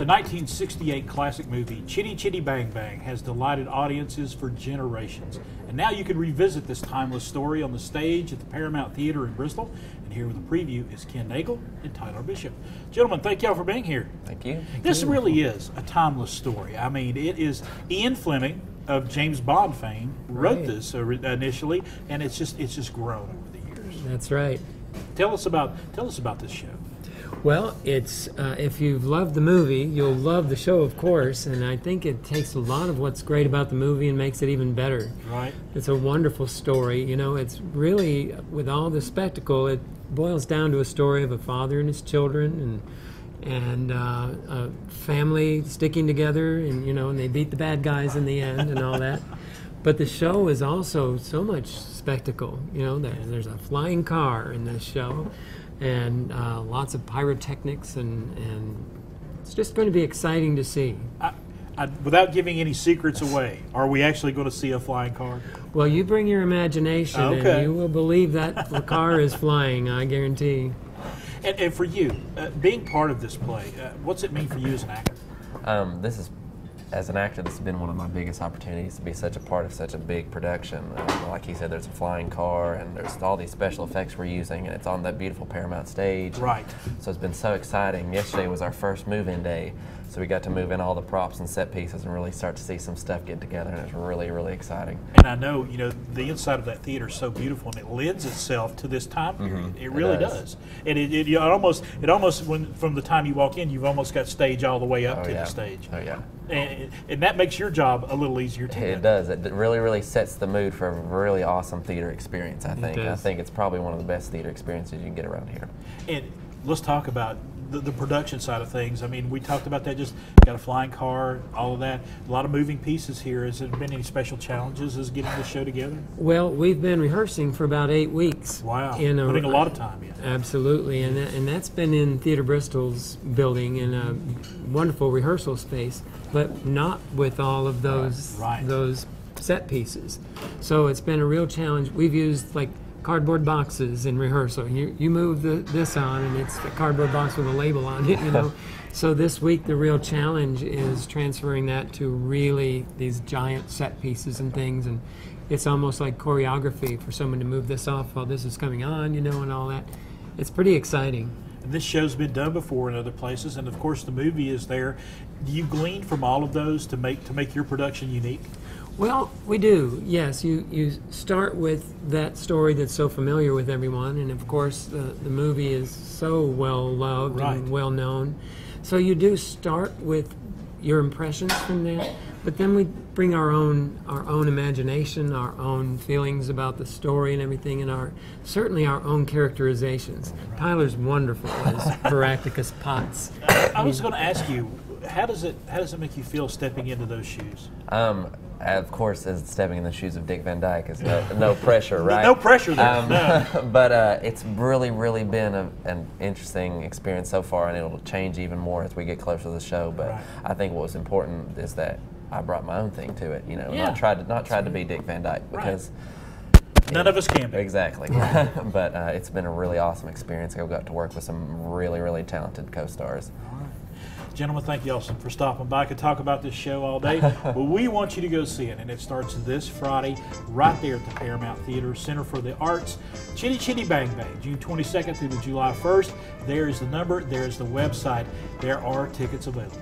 The 1968 classic movie Chitty Chitty Bang Bang has delighted audiences for generations. And now you can revisit this timeless story on the stage at the Paramount Theatre in Bristol. And here with a preview is Kenn and Tyler Bishop. Gentlemen, thank y'all for being here. Thank you. This really is a timeless story. I mean, it is Ian Fleming of James Bond fame wrote this initially, and it's just grown over the years. That's right. Tell us about this show. Well, it's if you've loved the movie, you'll love the show, of course, and I think it takes a lot of what's great about the movie and makes it even better. Right. It's a wonderful story. You know, it's really, with all the spectacle, it boils down to a story of a father and his children and a family sticking together, and and they beat the bad guys in the end and all that. But the show is also so much spectacle. There's a flying car in this show, and lots of pyrotechnics, and it's just going to be exciting to see. Without giving any secrets away, are we actually going to see a flying car? Well, you bring your imagination, and you will believe that the car is flying, I guarantee. And for you, being part of this play, what's it mean for you as an actor? As an actor, this has been one of my biggest opportunities to be such a part of such a big production. Like he said, there's a flying car, and there's all these special effects we're using, and it's on that beautiful Paramount stage. Right. So it's been so exciting. Yesterday was our first move-in day, so we got to move in all the props and set pieces and really start to see some stuff get together, and it's really, really exciting. And I know, the inside of that theater is so beautiful, and it lends itself to this time period. It really does. And it almost, when from the time you walk in, you've almost got stage all the way up to the stage. Oh, yeah. And that makes your job a little easier too. It does. It really, really sets the mood for a really awesome theater experience, I think. I think it's probably one of the best theater experiences you can get around here. And let's talk about the production side of things. I mean, we talked about that, just got a flying car, all of that. A lot of moving pieces here. Has there been any special challenges as getting the show together? Well, we've been rehearsing for about 8 weeks. Wow. Putting a lot of time in. Absolutely. And that's been in Theatre Bristol's building in a wonderful rehearsal space, but not with all of those those set pieces. So it's been a real challenge. We've used cardboard boxes in rehearsal. You move this on, and it's a cardboard box with a label on it, So this week the real challenge is transferring that to really these giant set pieces and things, and it's almost like choreography for someone to move this off while this is coming on, and all that. It's pretty exciting. And this show's been done before in other places, and of course the movie is there. Do you glean from all of those to make your production unique? Well, we do, yes. You start with that story that's so familiar with everyone, and of course the movie is so well loved and well known. So you do start with your impressions from that, but then we bring our own imagination, our own feelings about the story and everything, and certainly our own characterizations. Tyler's wonderful as Caractacus Potts. I was going to ask you, how does it make you feel stepping into those shoes? Of course, as stepping in the shoes of Dick Van Dyke is no pressure, right? No pressure there. No. But it's really, really been an interesting experience so far, and it'll change even more as we get closer to the show. But I think what was important is that I brought my own thing to it. Not tried to be Dick Van Dyke, because none of us can be. Exactly. But it's been a really awesome experience. I've got to work with some really, really talented co-stars. Gentlemen, thank you all for stopping by. I could talk about this show all day, but we want you to go see it, and it starts this Friday right there at the Paramount Theatre, Center for the Arts. Chitty Chitty Bang Bang, June 22nd through to July 1st. There is the number, there is the website. There are tickets available.